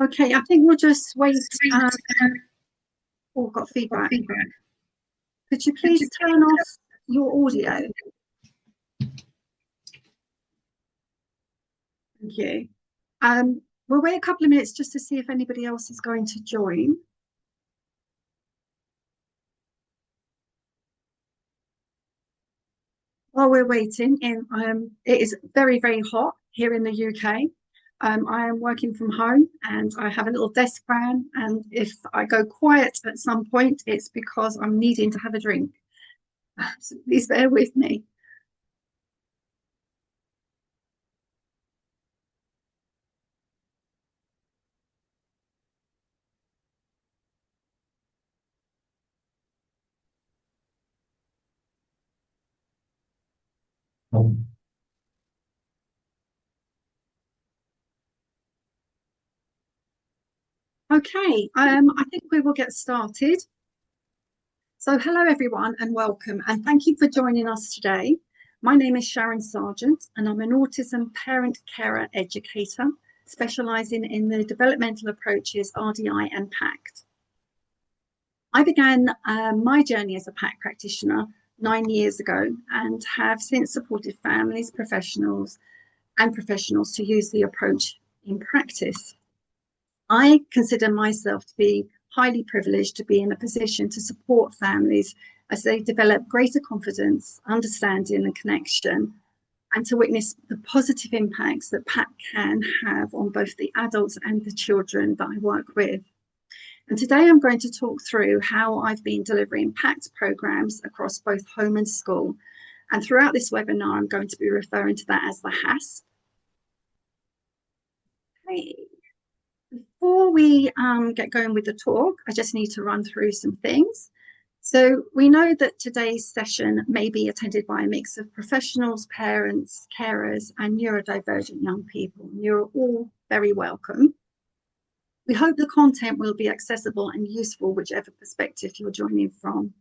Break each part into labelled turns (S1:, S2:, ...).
S1: Okay, I think we'll just wait. Oh, got feedback. Could you please turn off your audio? Thank you. We'll wait a couple of minutes just to see if anybody else is going to join. While we're waiting, it is very, very hot here in the UK. I am working from home and I have a little desk fan. And if I go quiet at some point, it's because I'm needing to have a drink. So please bear with me. Okay, I think we will get started. So hello everyone and welcome and thank you for joining us today. My name is Sharon Sargeant and I'm an autism parent carer educator specialising in the developmental approaches RDI and PACT. I began my journey as a PACT practitioner 9 years ago and have since supported families, professionals to use the approach in practice. I consider myself to be highly privileged to be in a position to support families as they develop greater confidence, understanding and connection, and to witness the positive impacts that PACT can have on both the adults and the children that I work with. And today I'm going to talk through how I've been delivering PACT programs across both home and school. And throughout this webinar, I'm going to be referring to that as the HASP. Okay. Before we get going with the talk, I just need to run through some things. So we know that today's session may be attended by a mix of professionals, parents, carers, and neurodivergent young people. You're all very welcome. We hope the content will be accessible and useful, whichever perspective you're joining from.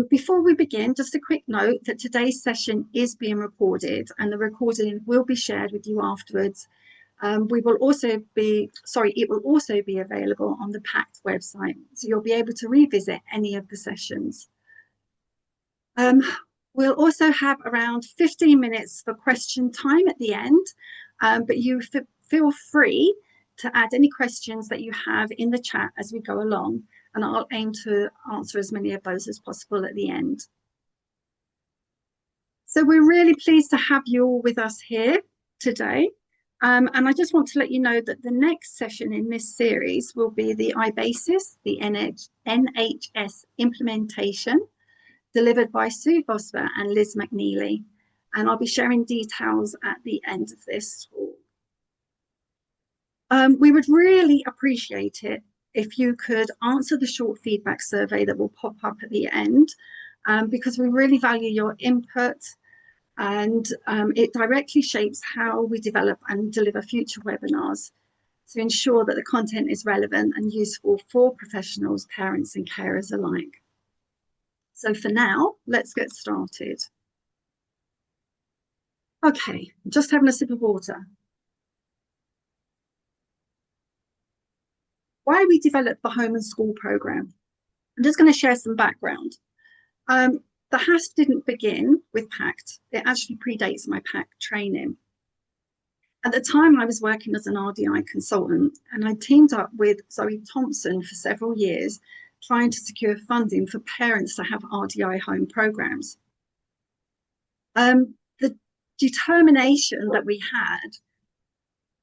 S1: Before we begin, just a quick note that today's session is being recorded and the recording will be shared with you afterwards. It will also be available on the PACT website, so you'll be able to revisit any of the sessions. We'll also have around 15 minutes for question time at the end, but you feel free to add any questions that you have in the chat as we go along, and I'll aim to answer as many of those as possible at the end. So we're really pleased to have you all with us here today. And I just want to let you know that the next session in this series will be the IBASIS, the NHS implementation, delivered by Sue Vosper and Liz McNeely. And I'll be sharing details at the end of this talk. We would really appreciate it if you could answer the short feedback survey that will pop up at the end, because we really value your input. And it directly shapes how we develop and deliver future webinars to ensure that the content is relevant and useful for professionals, parents and carers alike. So for now, let's get started. Okay, just having a sip of water. Why we developed the home and school programme. I'm just going to share some background. The HASP didn't begin with PACT. It actually predates my PACT training. At the time, I was working as an RDI consultant, and I teamed up with Zoe Thompson for several years, trying to secure funding for parents to have RDI home programs. The determination that we had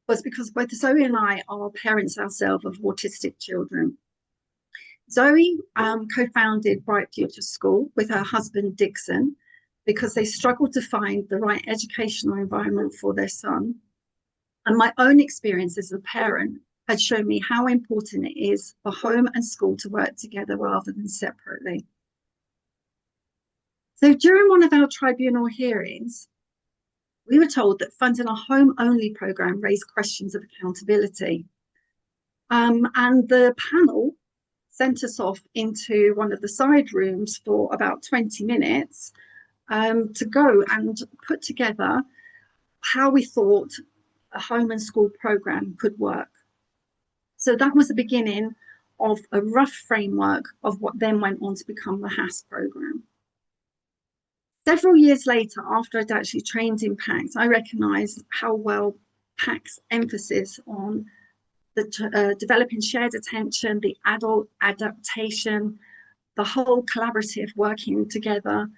S1: was because both Zoe and I are parents ourselves of autistic children. Zoe co-founded Bright Future School with her husband Dixon because they struggled to find the right educational environment for their son. And my own experience as a parent had shown me how important it is for home and school to work together rather than separately. So during one of our tribunal hearings, we were told that funding a home-only programme raised questions of accountability. And the panel sent us off into one of the side rooms for about 20 minutes to go and put together how we thought a home and school programme could work. So that was the beginning of a rough framework of what then went on to become the HAS programme. Several years later, after I'd actually trained in PACT, I recognised how well PACT's emphasis on the developing shared attention, the adult adaptation, the whole collaborative working together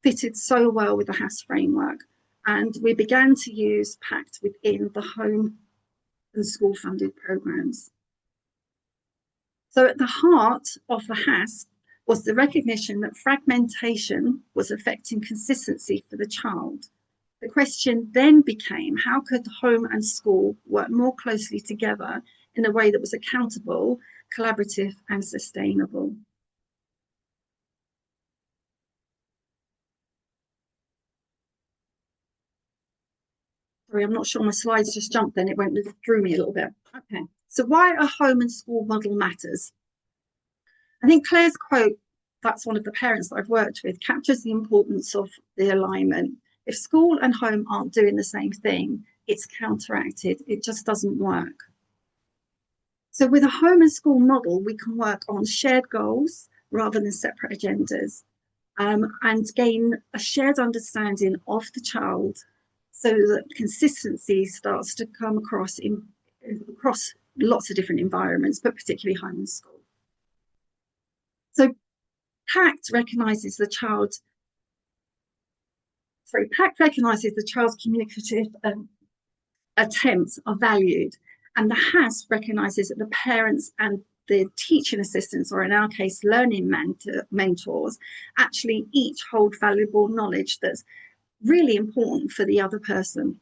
S1: fitted so well with the HAS framework. And we began to use PACT within the home and school funded programmes. So at the heart of the HAS was the recognition that fragmentation was affecting consistency for the child. The question then became, how could home and school work more closely together in a way that was accountable, collaborative, and sustainable? Sorry, I'm not sure my slides just jumped then, it went through me a little bit. Okay, so why a home and school model matters? I think Claire's quote, that's one of the parents that I've worked with, captures the importance of the alignment. If school and home aren't doing the same thing, it's counteracted. It just doesn't work. So with a home and school model, we can work on shared goals rather than separate agendas, and gain a shared understanding of the child so that consistency starts to come across across lots of different environments, but particularly home and school. So PACT recognises the child's communicative attempts are valued, and the HAS recognises that the parents and the teaching assistants, or in our case, learning mentors, actually each hold valuable knowledge that's really important for the other person.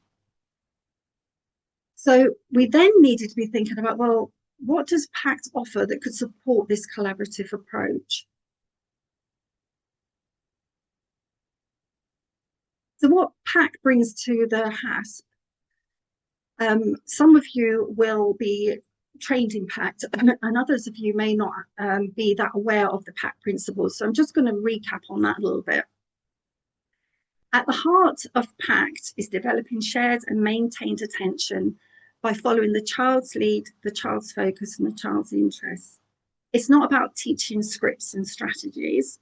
S1: So we then needed to be thinking about, well, what does PACT offer that could support this collaborative approach? So what PACT brings to the HAS, some of you will be trained in PACT and others of you may not be that aware of the PACT principles. So I'm just going to recap on that a little bit. At the heart of PACT is developing shared and maintained attention by following the child's lead, the child's focus, and the child's interests. It's not about teaching scripts and strategies.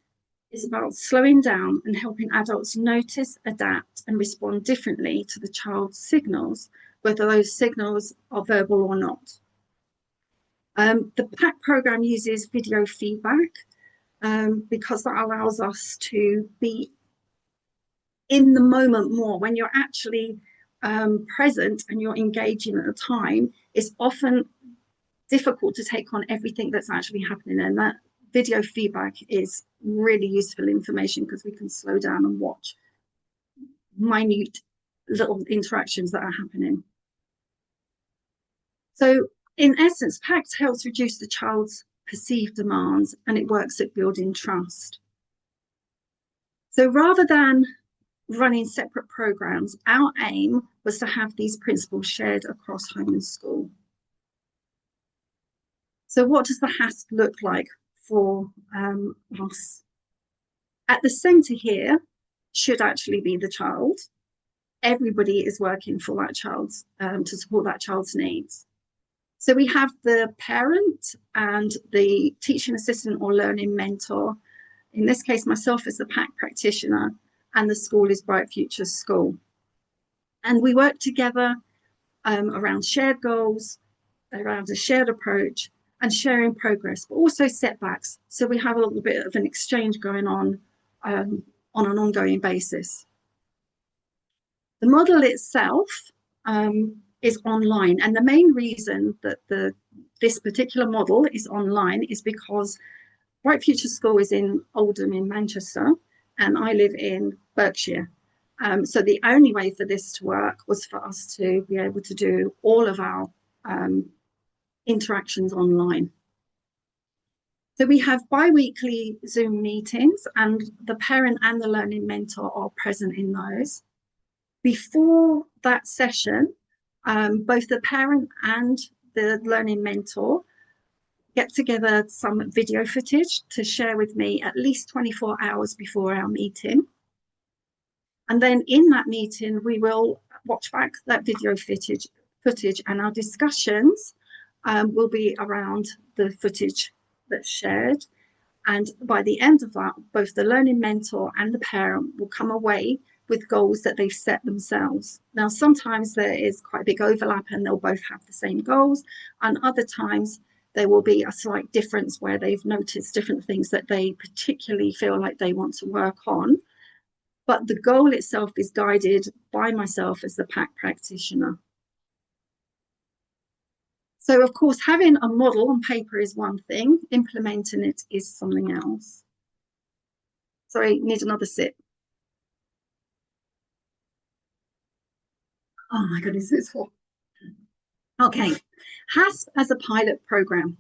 S1: It's about slowing down and helping adults notice, adapt, and respond differently to the child's signals, whether those signals are verbal or not. The PACT programme uses video feedback because that allows us to be in the moment more. When you're actually present and you're engaging at a time, it's often difficult to take on everything that's actually happening, and that video feedback is really useful information because we can slow down and watch minute little interactions that are happening. So in essence, PACT helps reduce the child's perceived demands, and it works at building trust. So rather than running separate programs, our aim was to have these principles shared across home and school. So what does the HASP look like for us? At the centre here should actually be the child. Everybody is working for that child's to support that child's needs. So we have the parent and the teaching assistant or learning mentor. In this case, myself as the PACT practitioner, and the school is Bright Futures School. And we work together around shared goals, around a shared approach, and sharing progress, but also setbacks. So we have a little bit of an exchange going on an ongoing basis. The model itself is online, and the main reason that this particular model is online is because Bright Future School is in Oldham in Manchester, and I live in Berkshire. So the only way for this to work was for us to be able to do all of our interactions online. So we have bi-weekly Zoom meetings, and the parent and the learning mentor are present in those. Before that session, both the parent and the learning mentor get together some video footage to share with me at least 24 hours before our meeting. And then in that meeting, we will watch back that video footage and our discussions will be around the footage that's shared. And by the end of that, both the learning mentor and the parent will come away with goals that they've set themselves. Now, sometimes there is quite a big overlap and they'll both have the same goals, and other times there will be a slight difference where they've noticed different things that they particularly feel like they want to work on. But the goal itself is guided by myself as the PACT practitioner. So, of course, having a model on paper is one thing, implementing it is something else. Sorry, need another sip. Oh my goodness, it's hot. Okay, HASP as a pilot program.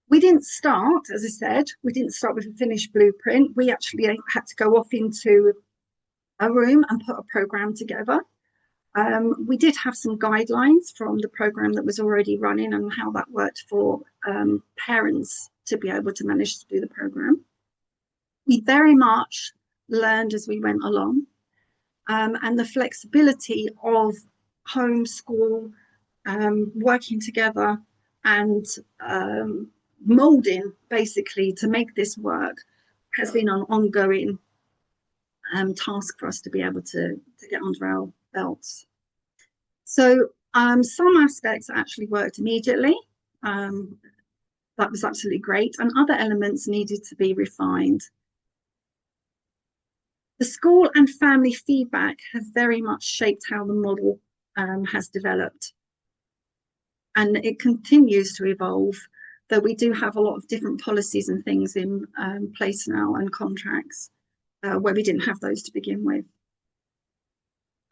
S1: We didn't start, as I said, we didn't start with a finished blueprint. We actually had to go off into a room and put a program together. We did have some guidelines from the program that was already running and how that worked for parents to be able to manage to do the program. We very much learned as we went along, and the flexibility of home, school, working together and molding basically to make this work has been an ongoing task for us to be able to get under our belts. So some aspects actually worked immediately. That was absolutely great, and other elements needed to be refined. The school and family feedback have very much shaped how the model has developed. And it continues to evolve, though we do have a lot of different policies and things in place now and contracts where we didn't have those to begin with.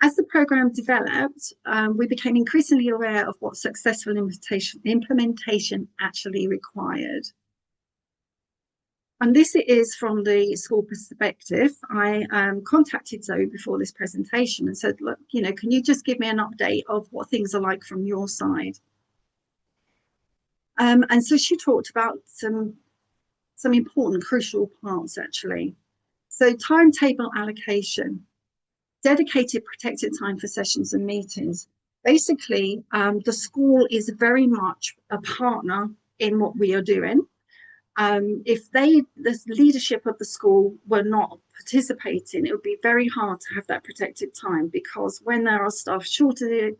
S1: As the program developed, we became increasingly aware of what successful implementation actually required. And this is from the school perspective. I contacted Zoe before this presentation and said, look, can you just give me an update of what things are like from your side? And so she talked about some important, crucial parts, actually. So timetable allocation, dedicated protected time for sessions and meetings. Basically, the school is very much a partner in what we are doing. If the leadership of the school were not participating, it would be very hard to have that protected time, because when there are staff shortages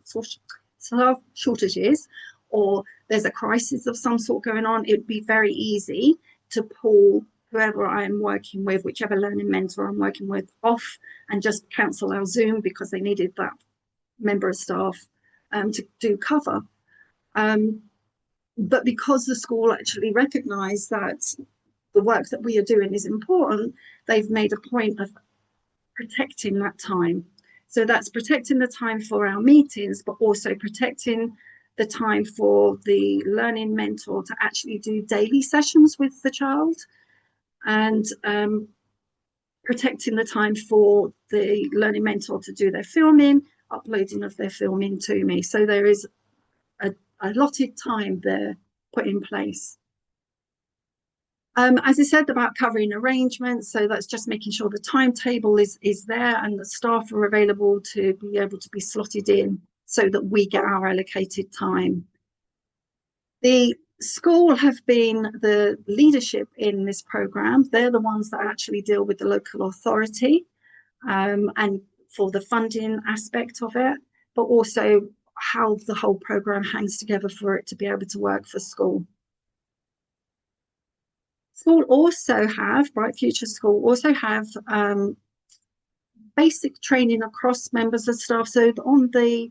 S1: or there's a crisis of some sort going on, it would be very easy to pull whoever I'm working with, whichever learning mentor I'm working with, off and just cancel our Zoom because they needed that member of staff to do cover. But because the school actually recognised that the work that we are doing is important, they've made a point of protecting that time. So that's protecting the time for our meetings, but also protecting the time for the learning mentor to actually do daily sessions with the child, and protecting the time for the learning mentor to do their filming, uploading of their filming to me. So there is a allotted time there put in place. As I said about covering arrangements, so that's just making sure the timetable is there and the staff are available to be able to be slotted in so that we get our allocated time. The school have been the leadership in this program. They're the ones that actually deal with the local authority and for the funding aspect of it, but also how the whole program hangs together for it to be able to work for school. School also have, Bright Future School also have basic training across members of staff. So on the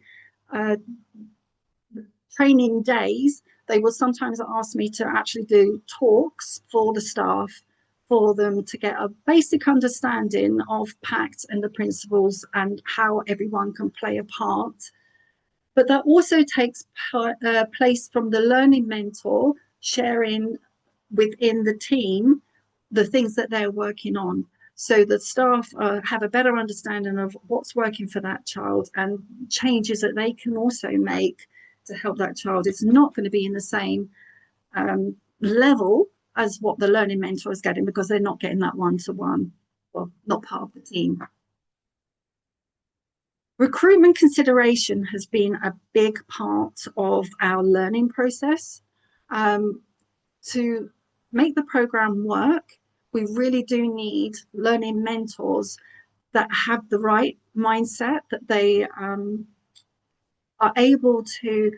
S1: training days, they will sometimes ask me to actually do talks for the staff, for them to get a basic understanding of PACT and the principles and how everyone can play a part. But that also takes place from the learning mentor sharing within the team the things that they're working on, so that staff have a better understanding of what's working for that child and changes that they can also make to help that child. It's not going to be in the same level as what the learning mentor is getting, because they're not getting that one-to-one, well, not part of the team. Recruitment consideration has been a big part of our learning process. To make the program work, we really do need learning mentors that have the right mindset, that they are able to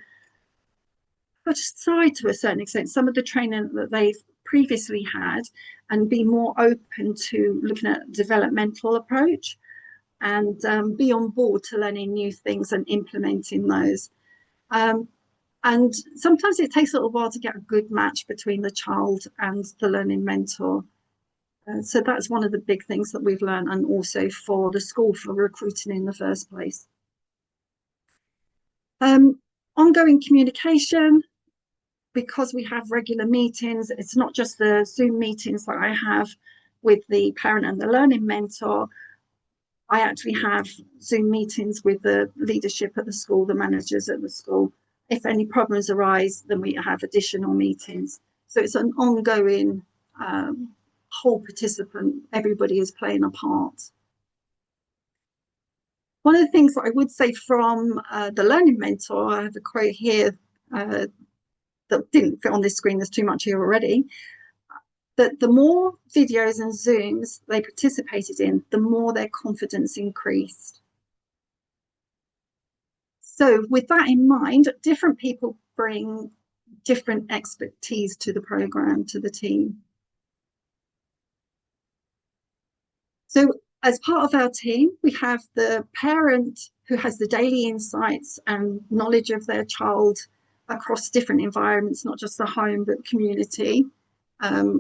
S1: put aside to a certain extent some of the training that they've previously had and be more open to looking at a developmental approach and be on board to learning new things and implementing those. And sometimes it takes a little while to get a good match between the child and the learning mentor. So that's one of the big things that we've learned, and also for the school for recruiting in the first place. Ongoing communication, because we have regular meetings, it's not just the Zoom meetings that I have with the parent and the learning mentor. I actually have Zoom meetings with the leadership at the school, the managers at the school. If any problems arise, then we have additional meetings. So it's an ongoing whole participant, everybody is playing a part. One of the things that I would say from the learning mentor, I have a quote here that didn't fit on this screen, there's too much here already, that the more videos and Zooms they participated in, the more their confidence increased. So with that in mind, different people bring different expertise to the program, to the team. So as part of our team, we have the parent who has the daily insights and knowledge of their child across different environments, not just the home, but community,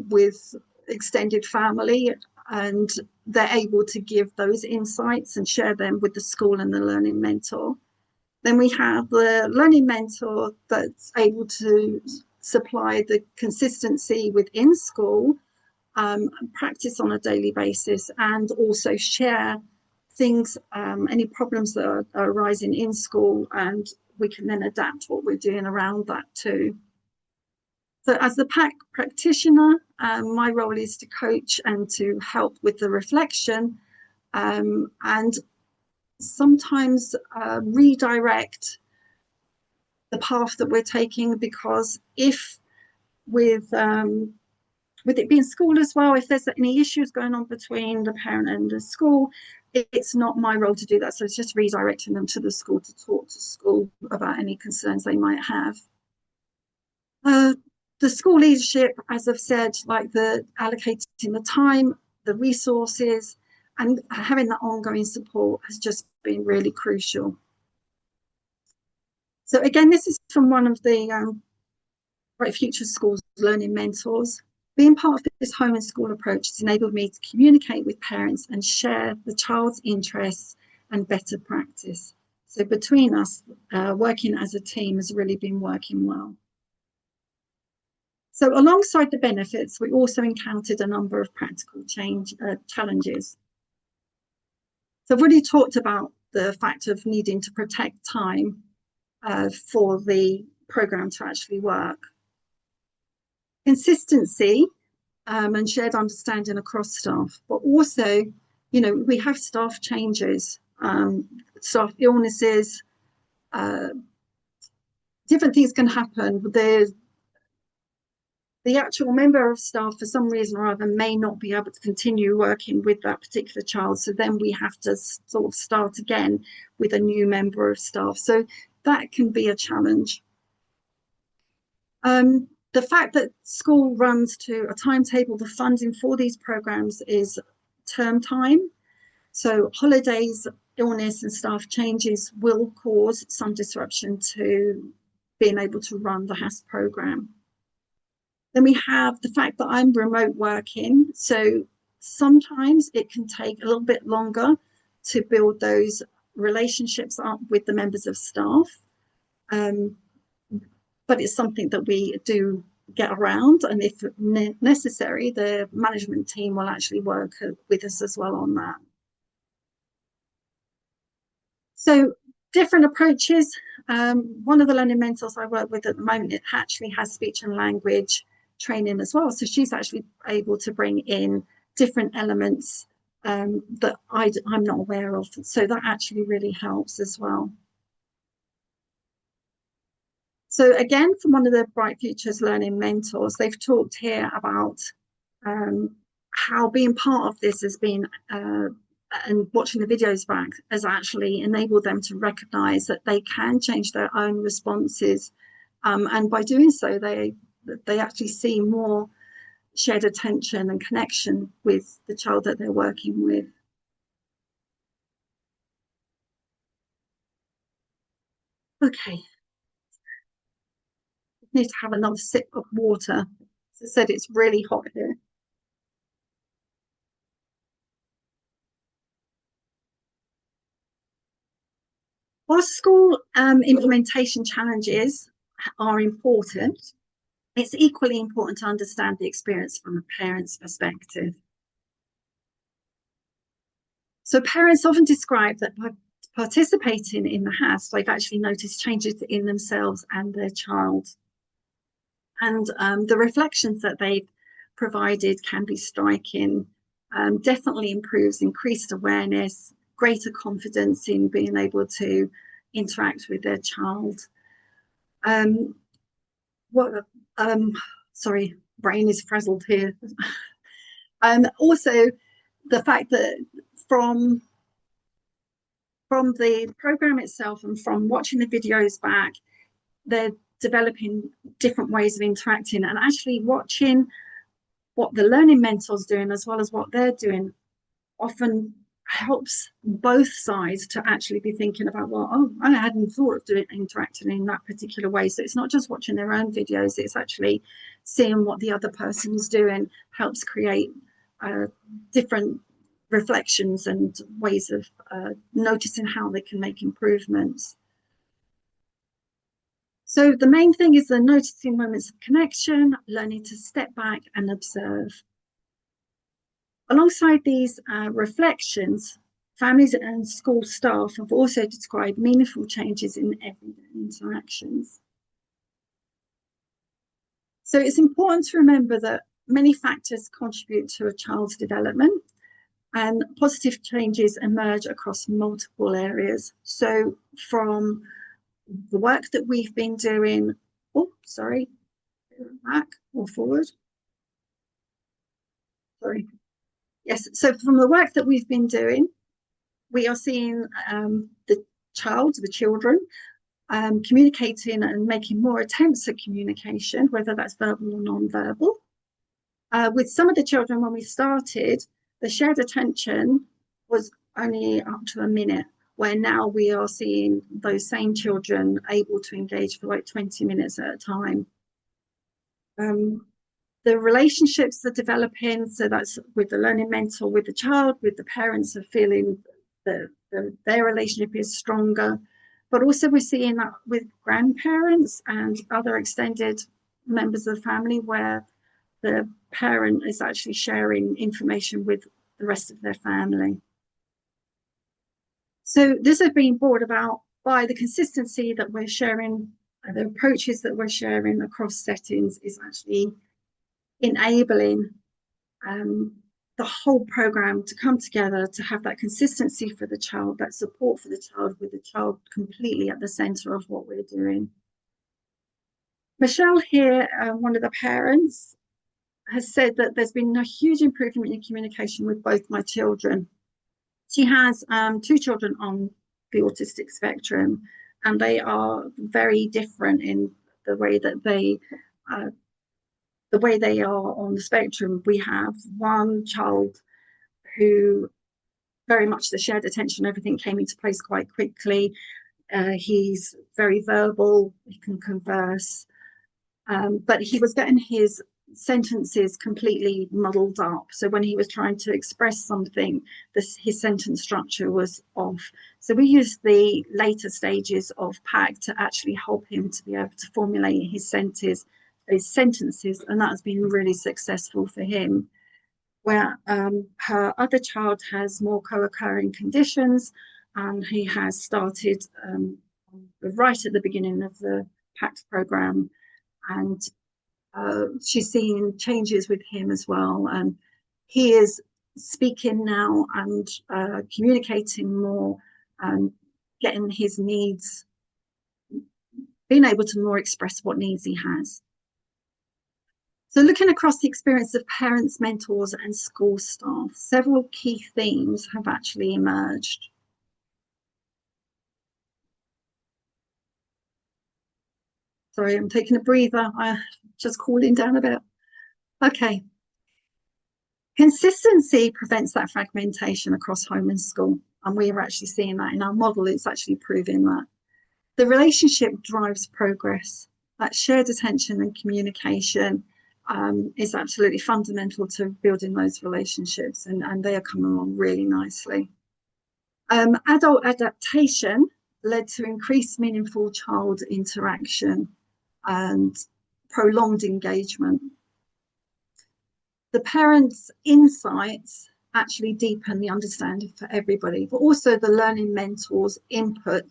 S1: with extended family, and they're able to give those insights and share them with the school and the learning mentor. Then we have the learning mentor that's able to supply the consistency within school, practice on a daily basis, and also share things, any problems that are arising in school, and we can then adapt what we're doing around that too. So as the PACT practitioner, my role is to coach and to help with the reflection, and sometimes redirect the path that we're taking, because if with it being school as well, if there's any issues going on between the parent and the school, it's not my role to do that. So it's just redirecting them to the school to talk to school about any concerns they might have. The school leadership, as I've said, like the allocating the time, the resources, and having that ongoing support has just been really crucial. So again, this is from one of the Bright Future Schools learning mentors. Being part of this home and school approach has enabled me to communicate with parents and share the child's interests and better practice. So between us, working as a team has really been working well. So alongside the benefits, we also encountered a number of practical challenges. So I've already talked about the fact of needing to protect time for the program to actually work. Consistency and shared understanding across staff, but also, you know, we have staff changes, staff illnesses, different things can happen. The actual member of staff, for some reason or other, may not be able to continue working with that particular child. So then we have to sort of start again with a new member of staff. So that can be a challenge. The fact that school runs to a timetable, the funding for these programs is term time. So holidays, illness and staff changes will cause some disruption to being able to run the HASS program. Then we have the fact that I'm remote working. So sometimes it can take a little bit longer to build those relationships up with the members of staff. But it's something that we do get around, and if necessary, the management team will actually work with us as well on that. So different approaches. One of the learning mentors I work with at the moment, it actually has speech and language training as well. So she's actually able to bring in different elements that I'm not aware of. So that actually really helps as well. So again, from one of the Bright Futures Learning mentors, they've talked here about how being part of this has been and watching the videos back has actually enabled them to recognize that they can change their own responses. And by doing so, they actually see more shared attention and connection with the child that they're working with. Okay, need to have another sip of water. As I said, it's really hot here. While school implementation challenges are important, it's equally important to understand the experience from a parent's perspective. So parents often describe that by participating in the house, they've actually noticed changes in themselves and their child. And the reflections that they've provided can be striking. Definitely improves increased awareness, greater confidence in being able to interact with their child. What? Sorry, brain is frazzled here. Also, the fact that from the program itself and from watching the videos back, they're developing different ways of interacting and actually watching what the learning mentors doing as well as what they're doing often helps both sides to actually be thinking about, well, oh, I hadn't thought of doing interacting in that particular way. So it's not just watching their own videos, it's actually seeing what the other person is doing helps create different reflections and ways of noticing how they can make improvements. So the main thing is the noticing moments of connection, learning to step back and observe. Alongside these reflections, families and school staff have also described meaningful changes in everyday interactions. So it's important to remember that many factors contribute to a child's development and positive changes emerge across multiple areas. So from the work that we've been doing, back or forward. Sorry. Yes, so from the work that we've been doing, we are seeing the children, communicating and making more attempts at communication, whether that's verbal or non-verbal. With some of the children, when we started, the shared attention was only up to a minute, where now we are seeing those same children able to engage for like 20 minutes at a time. The relationships are developing, so that's with the learning mentor, with the child, with the parents are feeling that their relationship is stronger. But also we're seeing that with grandparents and other extended members of the family where the parent is actually sharing information with the rest of their family. So this has been brought about by the consistency that we're sharing, the approaches that we're sharing across settings is actually enabling the whole program to come together to have that consistency for the child, that support for the child, with the child completely at the center of what we're doing. Michelle here, one of the parents, has said that there's been a huge improvement in communication with both my children. She has 2 children on the autistic spectrum, and they are very different in the way that they are on the spectrum. We have one child who very much the shared attention, everything came into place quite quickly. He's very verbal, he can converse, but he was getting his sentences completely muddled up. So when he was trying to express something, his sentence structure was off. So we used the later stages of PACT to actually help him to be able to formulate his sentences, and that has been really successful for him. Where her other child has more co-occurring conditions, and he has started right at the beginning of the PACT program, and she's seen changes with him as well. And he is speaking now and communicating more and getting his needs, being able to more express what needs he has. So looking across the experience of parents, mentors and school staff, several key themes have actually emerged. Sorry, I'm taking a breather. I'm just cooling down a bit. Okay. Consistency prevents that fragmentation across home and school. And we are actually seeing that in our model. It's actually proving that. The relationship drives progress. That shared attention and communication is absolutely fundamental to building those relationships, and they are coming along really nicely. Adult adaptation led to increased meaningful child interaction and prolonged engagement. The parents' insights actually deepen the understanding for everybody, but also the learning mentors' input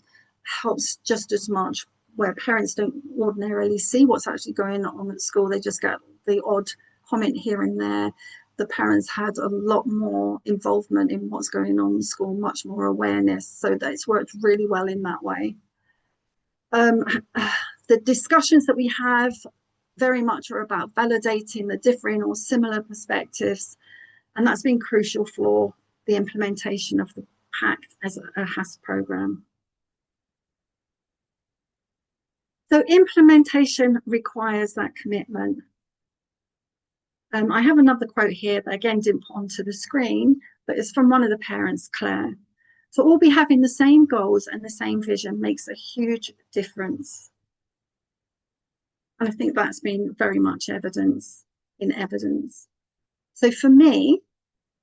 S1: helps just as much, where parents don't ordinarily see what's actually going on at school. They just get the odd comment here and there. The parents had a lot more involvement in what's going on in school, much more awareness, so that it's worked really well in that way. The discussions that we have very much are about validating the differing or similar perspectives, and that's been crucial for the implementation of the PACT as a HAS program. So implementation requires that commitment. I have another quote here that again didn't put onto the screen, but it's from one of the parents, Claire. So all be having the same goals and the same vision makes a huge difference. And I think that's been very much evidence. So for me,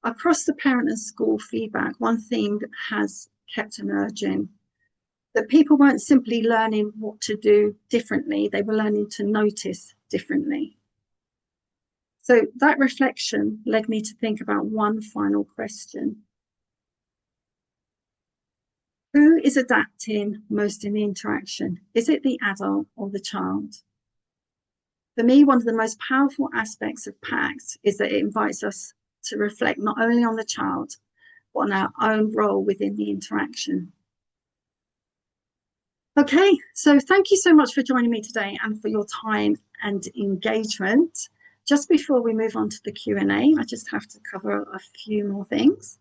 S1: across the parent and school feedback, one theme that has kept emerging, that people weren't simply learning what to do differently, they were learning to notice differently. So that reflection led me to think about one final question. Who is adapting most in the interaction? Is it the adult or the child? For me, one of the most powerful aspects of PACT is that it invites us to reflect not only on the child, but on our own role within the interaction. Okay, so thank you so much for joining me today and for your time and engagement. Just before we move on to the Q&A, I just have to cover a few more things.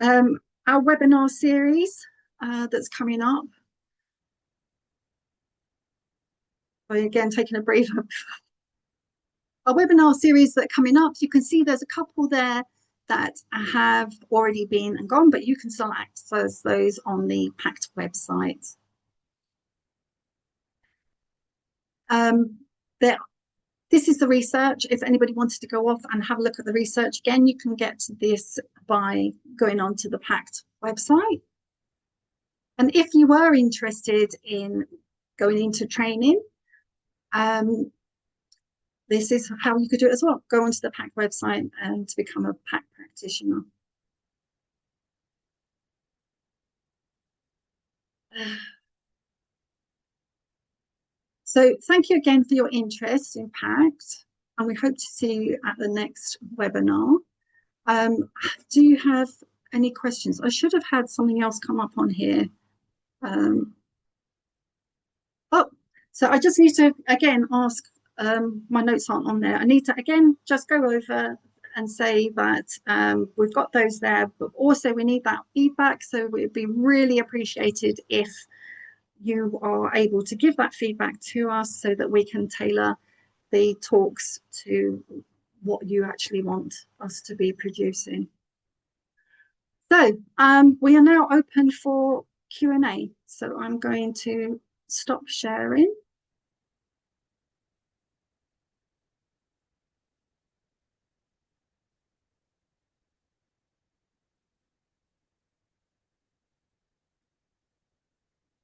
S1: Our webinar series that's coming up. Again, taking a breather. Our webinar series that are coming up, you can see there's a couple there that have already been and gone, but you can still access those on the PACT website. This is the research. If anybody wanted to go off and have a look at the research again, you can get this by going on to the PACT website. And if you were interested in going into training, this is how you could do it as well. Go onto the PACT website and to become a PACT practitioner. So thank you again for your interest in PACT, and we hope to see you at the next webinar. Do you have any questions? I should have had something else come up on here. So I just need to again ask, my notes aren't on there. I need to again just go over and say that we've got those there, but also we need that feedback. So it would be really appreciated if you are able to give that feedback to us so that we can tailor the talks to what you actually want us to be producing. So we are now open for Q&A. So I'm going to stop sharing.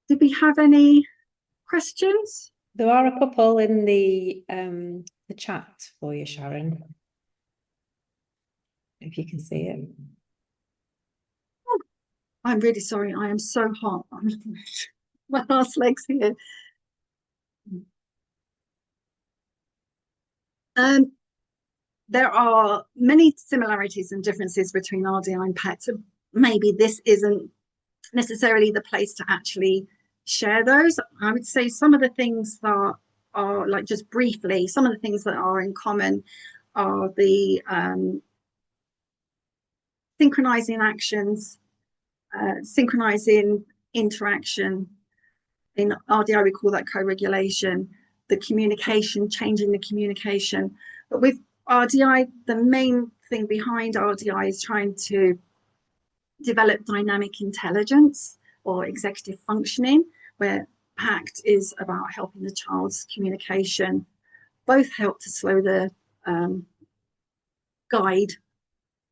S1: Did we have any questions?
S2: There are a couple in the chat for you, Sharon, if you can see it.
S1: Oh, I'm really sorry. I am so hot. My last leg's here. there are many similarities and differences between RDI and PACT. So maybe this isn't necessarily the place to actually share those. I would say some of the things that are, like, just briefly, some of the things that are in common are the synchronizing actions, synchronizing interaction. In RDI, we call that co-regulation, the communication, changing the communication. But with RDI, the main thing behind RDI is trying to develop dynamic intelligence or executive functioning, where PACT is about helping the child's communication. Both help to slow the guide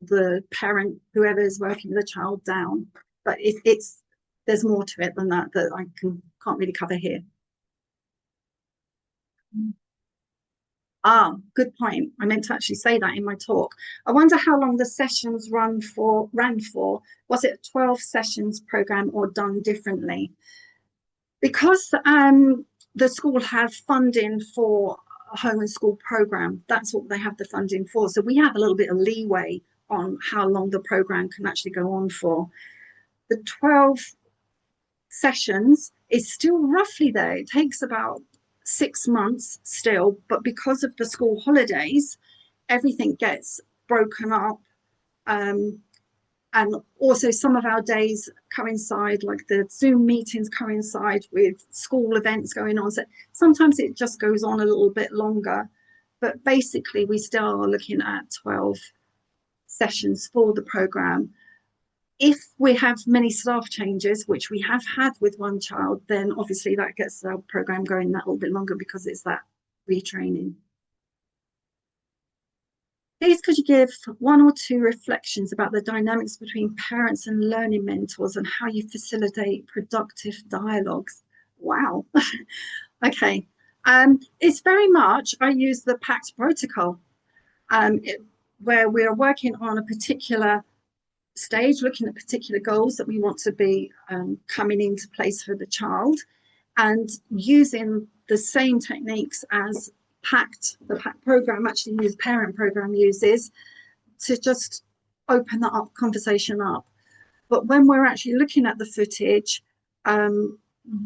S1: the parent, whoever is working with the child, down. But it's there's more to it than that I can't really cover here. Good point. I meant to actually say that in my talk. I wonder how long the sessions ran for. Was it a 12 sessions program or done differently? Because the school have funding for a home and school program, that's what they have the funding for. So we have a little bit of leeway on how long the program can actually go on for. The 12 sessions is still roughly there. It takes about 6 months still, but because of the school holidays, everything gets broken up. And also some of our days coincide, like the Zoom meetings coincide with school events going on. So sometimes it just goes on a little bit longer. But basically, we still are looking at 12 sessions for the programme. If we have many staff changes, which we have had with one child, then obviously that gets our programme going that little bit longer because it's that retraining. Please could you give one or two reflections about the dynamics between parents and learning mentors and how you facilitate productive dialogues? Wow. Okay. It's very much, I use the PACT protocol, where we're working on a particular stage, looking at particular goals that we want to be coming into place for the child, and using the same techniques as PACT, the PACT program actually uses, parent program uses, to just open that up, conversation up. But when we're actually looking at the footage,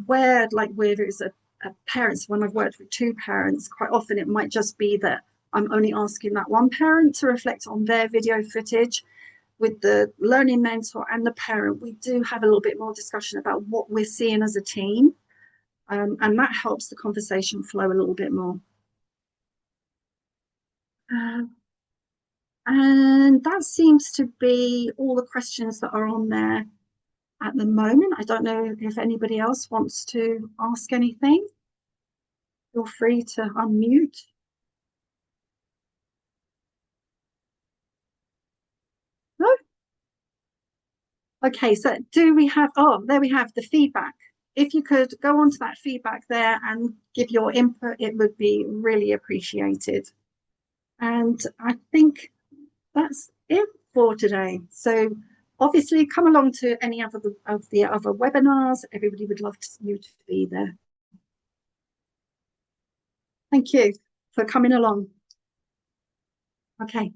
S1: where it's a parents, when I've worked with two parents, quite often it might just be that I'm only asking that one parent to reflect on their video footage. With the learning mentor and the parent, we do have a little bit more discussion about what we're seeing as a team, and that helps the conversation flow a little bit more. And that seems to be all the questions that are on there at the moment. I don't know if anybody else wants to ask anything. Feel free to unmute. No? Okay, so do we have, there we have the feedback. If you could go on to that feedback there and give your input, it would be really appreciated. And I think that's it for today. So obviously come along to any of the other webinars. Everybody would love you to be there. Thank you for coming along. Okay.